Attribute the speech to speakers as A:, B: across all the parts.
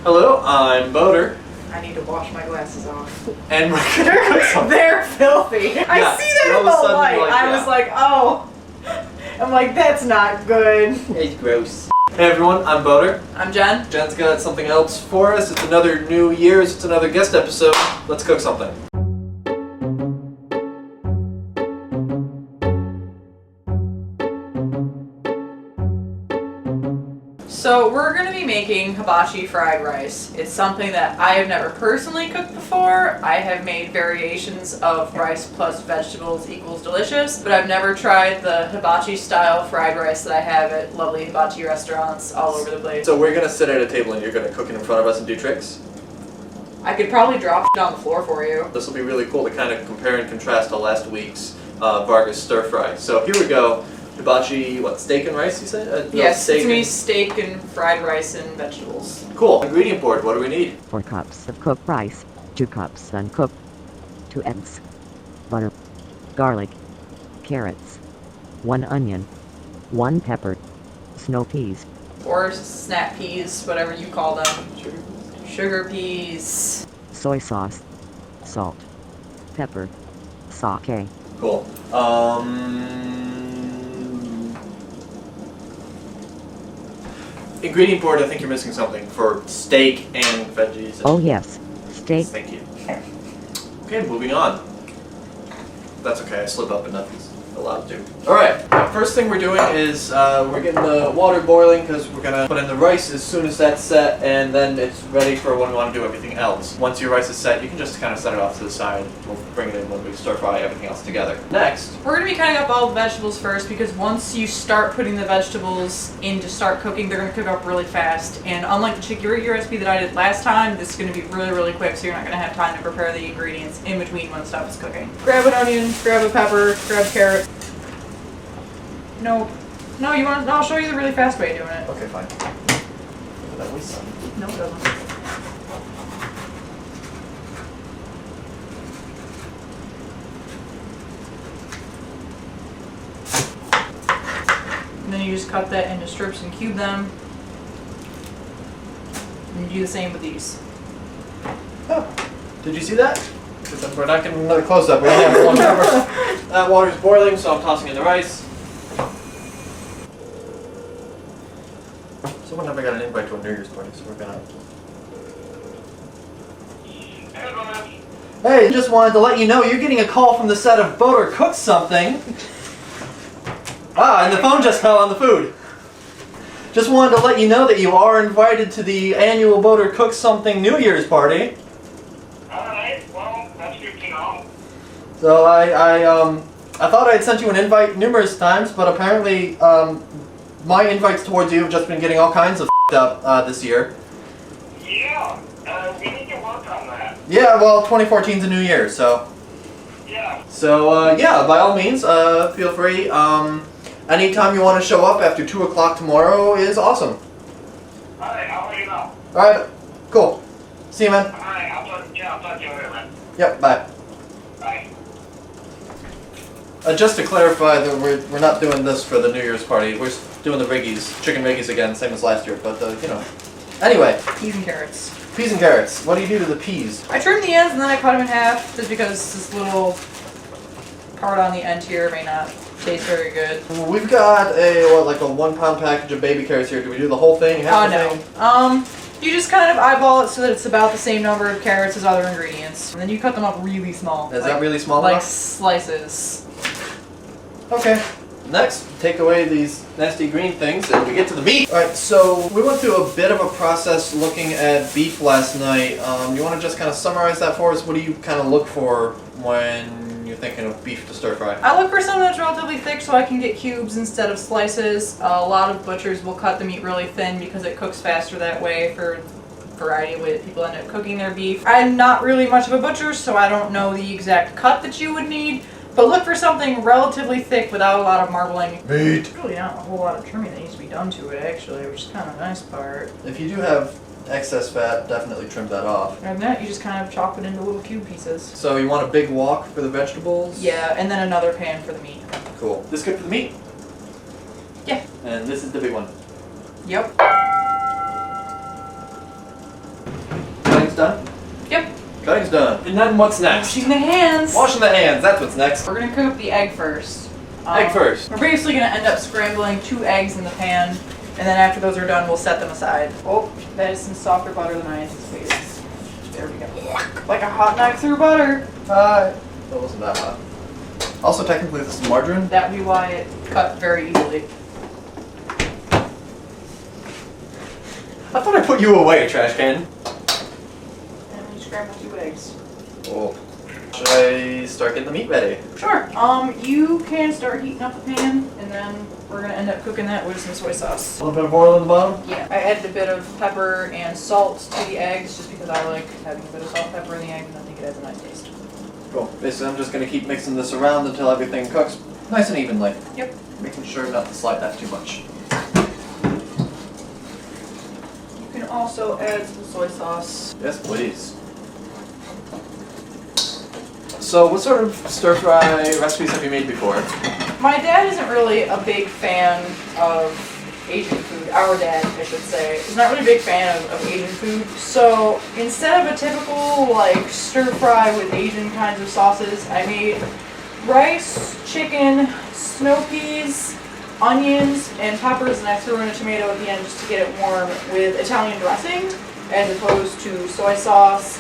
A: Hello, I'm Boater.
B: I need to wash my glasses off.
A: And we're gonna cook something.
B: They're filthy.
A: Yeah,
B: I see that
A: all
B: in
A: of a
B: the
A: sudden
B: light.
A: you're like,
B: I
A: yeah.
B: was like, oh. I'm like, that's not good.
A: It's gross. Hey everyone, I'm Boater.
B: I'm Jen.
A: Jen's got something else for us. It's another New Year's. It's another guest episode. Let's cook something.
B: So we're going to be making hibachi fried rice. It's something that I have never personally cooked before. I have made variations of rice plus vegetables equals delicious, but I've never tried the hibachi style fried rice that I have at lovely hibachi restaurants all over the place.
A: So we're gonna sit at a table and you're gonna cook it in front of us and do tricks?
B: I could probably drop it on the floor for you.
A: This will be really cool to kind of compare and contrast to last week's Vargas stir fry. So here we go. Hibachi, what, steak and rice you said?
B: Yes,
A: steak
B: it's me steak and fried rice and vegetables.
A: Cool. Ingredient board, what do we need?
C: 4 cups of cooked rice, 2 cups uncooked, 2 eggs, butter, garlic, carrots, 1 onion, 1 pepper, snow peas,
B: Or snap peas, whatever you call them. Sugar peas.
C: soy sauce, salt, pepper, sake.
A: Cool. Ingredient board, I think you're missing something for steak and veggies.
C: Oh yes, steak.
A: Thank you. Okay, moving on. That's okay, I slip up enough. It's allowed to. Alright, first thing we're doing is we're getting the water boiling because we're going to put in the rice as soon as that's set, and then it's ready for when we want to do everything else. Once your rice is set, you can just kind of set it off to the side. We'll bring it in when we stir fry everything else together. Next,
B: We're going to be cutting up all the vegetables first because once you start putting the vegetables in to start cooking, they're going to cook up really fast. And unlike the chickpea recipe that I did last time, this is going to be really, really quick, so you're not going to have time to prepare the ingredients in between when stuff is cooking. Grab an onion, grab a pepper, grab a carrot. No, you want? I'll show you the really fast way of doing it.
A: okay, fine. That was some.
B: No, it doesn't. And then you just cut that into strips and cube them. And you do the same with these.
A: Oh, did you see that? We're not getting another close-up. We only have one cover. That water's boiling, so I'm tossing in the rice. Someone never got an invite to a New Year's party, so we're gonna... Hey, just wanted to let you know you're getting a call from the set of Boater Cooks Something. Ah, and the phone just fell on the food. Just wanted to let you know that you are invited to the annual Boater Cooks Something New Year's party.
D: Alright, well, that's good to know.
A: So I thought I'd sent you an invite numerous times, but apparently my invites towards you have just been getting all kinds of up this year.
D: Yeah, we need to work on that.
A: Yeah, well, 2014's a new year, so...
D: Yeah.
A: So, yeah, by all means, feel free. Anytime you want to show up after 2 o'clock tomorrow is awesome.
D: Alright, I'll let you know.
A: Alright, cool. See you, man.
D: Alright, I'll talk to you later, man.
A: Yep, bye.
D: Bye.
A: Just to clarify, that we're not doing this for the New Year's party. We're doing the Viggies, chicken Viggies again, same as last year, but, you know. Anyway,
B: Peas and carrots.
A: peas and carrots. What do you do to the peas?
B: I trimmed the ends and then I cut them in half just because this little part on the end here may not taste very good.
A: We've got like a 1 pound package of baby carrots here. Do we do the whole thing? Half the thing?
B: No. You just kind of eyeball it so that it's about the same number of carrots as other ingredients. And then you cut them up really small.
A: Is that really small
B: Like
A: enough?
B: slices.
A: Okay. Next, take away these nasty green things and we get to the meat. Alright, so we went through a bit of a process looking at beef last night. You want to just kind of summarize that for us? What do you kind of look for when you're thinking of beef to stir fry?
B: I look for something that's relatively thick so I can get cubes instead of slices. A lot of butchers will cut the meat really thin because it cooks faster that way for variety of way that people end up cooking their beef. I'm not really much of a butcher, so I don't know the exact cut that you would need. But look for something relatively thick without a lot of marbling.
A: Meat!
B: There's really not a whole lot of trimming that needs to be done to it, actually, which is kind of a nice part.
A: If you do have excess fat, definitely trim that off.
B: And then you just kind of chop it into little cube pieces.
A: So you want a big wok for the vegetables?
B: Yeah, and then another pan for the meat.
A: Cool. This good for the meat?
B: Yeah.
A: And this is the big one.
B: Yep.
A: done?
B: Yep.
A: Cutting's done. And then what's next?
B: Washing the hands.
A: Washing the hands, that's what's next.
B: We're gonna cook up the egg first.
A: Egg first.
B: We're basically gonna end up scrambling 2 eggs in the pan, and then after those are done, we'll set them aside. Oh, that is some softer butter than I anticipated. There we go. Like a hot knife through butter.
A: That wasn't that hot. Also, technically, this is margarine.
B: That would be why it cut very easily.
A: I thought I put you away, trash can.
B: And we scramble 2 eggs.
A: Oh. Should I start getting the meat ready?
B: Sure. You can start heating up the pan, and then we're gonna end up cooking that with some soy sauce.
A: A little bit of oil in the bottom?
B: Yeah. I added a bit of pepper and salt to the eggs, just because I like having a bit of salt and pepper in the egg, and I think it has a nice taste.
A: Cool. Basically, I'm just going to keep mixing this around until everything cooks nice and evenly.
B: Yep.
A: Making sure not to slide that too much.
B: You can also add some soy sauce.
A: Yes, please. So, what sort of stir-fry recipes have you made before?
B: My dad isn't really a big fan of Asian food. Our dad, I should say, is not really a big fan of Asian food. So instead of a typical like stir fry with Asian kinds of sauces, I made rice, chicken, snow peas, onions, and peppers, and I threw in a tomato at the end just to get it warm with Italian dressing, as opposed to soy sauce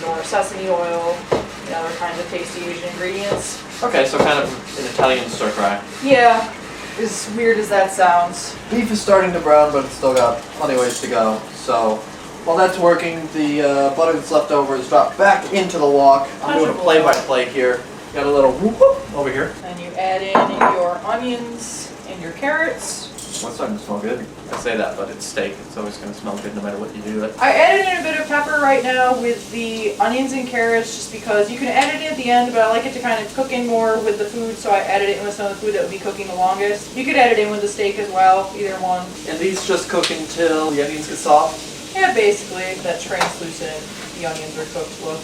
B: or sesame oil and other kinds of tasty Asian ingredients.
A: Okay, so kind of an Italian stir-fry.
B: Yeah. As weird as that sounds.
A: Beef is starting to brown, but it's still got plenty of ways to go. So, while that's working, the butter that's left over is dropped back into the wok. I'm doing a play-by-play here. Got a little whoop-whoop over here.
B: And you add in your onions and your carrots.
A: Well, it's starting to smell good. I say that, but it's steak. It's always going to smell good no matter what you do it.
B: I added in a bit of pepper right now with the onions and carrots just because you can add it in at the end, but I like it to kind of cook in more with the food, so I added it in with some of the food that would be cooking the longest. You could add it in with the steak as well, either one.
A: And these just cook until the onions get soft?
B: Yeah, basically, that translucent, the onions are cooked look.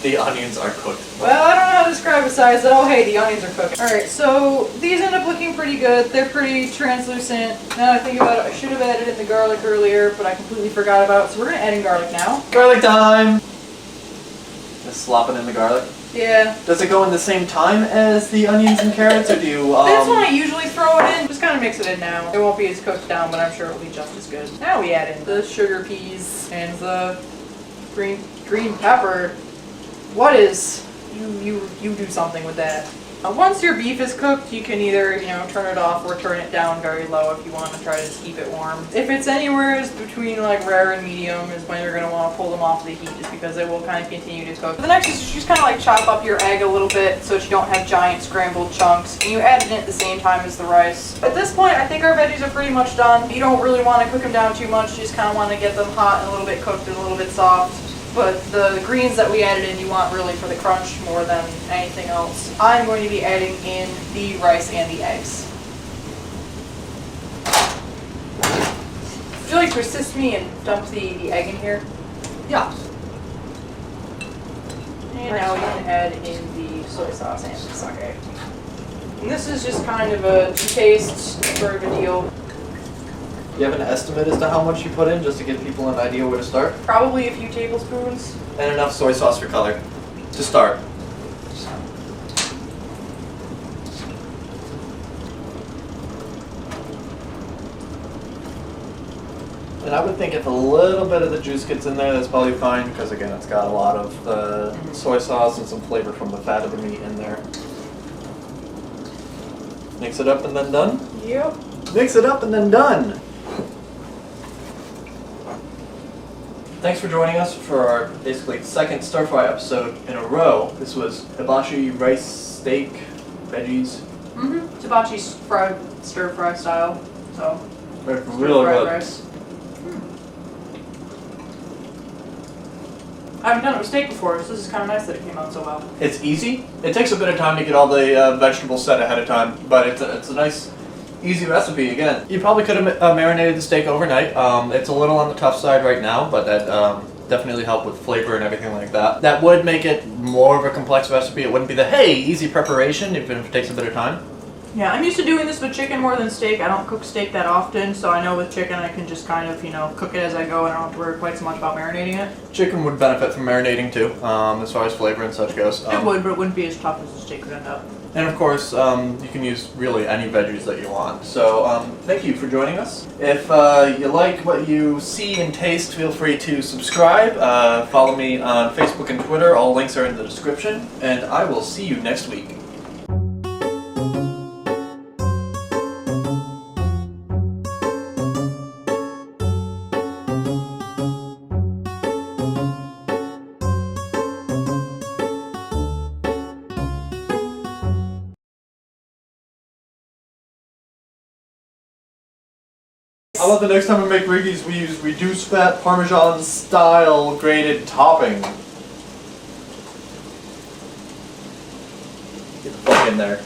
A: The onions are cooked.
B: Well, I don't know how to describe it besides that, oh hey, the onions are cooking. Alright, so these end up looking pretty good. They're pretty translucent. Now that I think about it, I should have added in the garlic earlier, but I completely forgot about it. So we're going to add in garlic now.
A: Garlic time! Just slopping in the garlic.
B: Yeah.
A: Does it go in the same time as the onions and carrots, or do you,
B: That's when I usually throw it in. Just kind of mix it in now. It won't be as cooked down, but I'm sure it'll be just as good. Now we add in the sugar peas and the green pepper. What is, you do something with that. Once your beef is cooked, you can either, turn it off or turn it down very low if you want to try to just keep it warm. If it's anywhere between like rare and medium is when you're going to want to pull them off the heat just because it will kind of continue to cook. The next is just kind of like chop up your egg a little bit so that you don't have giant scrambled chunks, and you add it in at the same time as the rice. At this point, I think our veggies are pretty much done. You don't really want to cook them down too much, you just kind of want to get them hot and a little bit cooked and a little bit soft. But the greens that we added in, you want really for the crunch more than anything else. I'm going to be adding in the rice and the eggs. Would you like to assist me and dump the egg in here?
A: Yeah.
B: And now we can add in the soy sauce and the sake. And this is just kind of a taste sort of a deal.
A: Do you have an estimate as to how much you put in, just to give people an idea where to start?
B: Probably a few tablespoons.
A: And enough soy sauce for color to start. And I would think if a little bit of the juice gets in there, that's probably fine, because again, it's got a lot of soy sauce and some flavor from the fat of the meat in there. Mix it up and then done?
B: Yep.
A: Mix it up and then done! Thanks for joining us for our basically second stir fry episode in a row. This was hibachi, rice, steak, veggies.
B: Mm-hmm. Hibachi's fried stir fry style, so.
A: Really good.
B: Rice. I haven't done it with steak before, so this is kind of nice that it came out so well.
A: It's easy. It takes a bit of time to get all the vegetables set ahead of time, but it's a nice, easy recipe. Again, you probably could have marinated the steak overnight. It's a little on the tough side right now, but that definitely helped with flavor and everything like that. That would make it more of a complex recipe. It wouldn't be the, hey, easy preparation, even if it takes a bit of time.
B: Yeah, I'm used to doing this with chicken more than steak. I don't cook steak that often, so I know with chicken I can just kind of, cook it as I go and I don't have to worry quite so much about marinating it.
A: Chicken would benefit from marinating too, as far as flavor and such goes.
B: It would, but it wouldn't be as tough as a steak could end up.
A: And of course, you can use really any veggies that you want. So thank you for joining us. If you like what you see and taste, feel free to subscribe. Follow me on Facebook and Twitter. All links are in the description. And I will see you next week. How about the next time we make Riggies, we use reduced fat Parmesan style grated topping? Get the fuck in there.